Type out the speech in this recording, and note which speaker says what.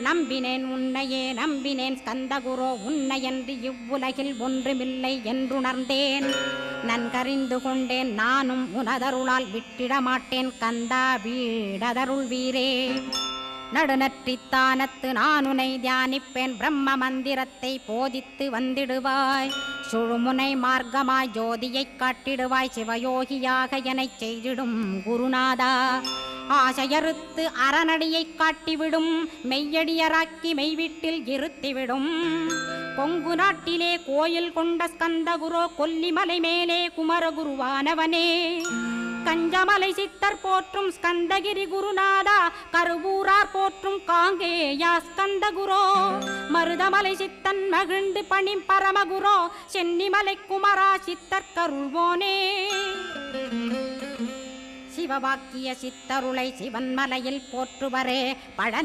Speaker 1: நம்பினேன் உன்னையே நம்பினேன் ஸ்கந்தகுரோ உன்னையன்றி இவ்வுலகில் ஒன்றுமில்லை என்றுணர்ந்தேன். நன்கறிந்து கொண்டேன் நானும் உனதருளால் விட்டிட மாட்டேன் கந்தா வீடதருள் வீரே. நடுநற்றித்தானத்து நானுனை தியானிப்பேன் பிரம்ம மந்திரத்தை போதித்து வந்திடுவாய். சுழுமுனை மார்க்கமாய் ஜோதியைக் காட்டிடுவாய் சிவயோகியாக எனச் செய்திடும் குருநாதா. ஆசையறுத்து அறநடியைக் காட்டிவிடும் மெய்யடியராக்கி மெய்வீட்டில் இருத்திவிடும். கொங்கு நாட்டிலே கோயில் கொண்ட ஸ்கந்தகுரோ கொல்லிமலை மேலே குமரகுருவானவனே. கஞ்சமலை சித்தர் போற்றும் ஸ்கந்தகிரி குருநாதா கருவூரார் போற்றும் காங்கேயா ஸ்கந்தகுரோ. மருதமலை சித்தன் மகிழ்ந்து பணி பரமகுரோ சென்னிமலை குமரா சித்தர் கருள்வோனே. சிவவாக்கிய சித்தருளை சிவன்மலையில் போற்றுவரே பழ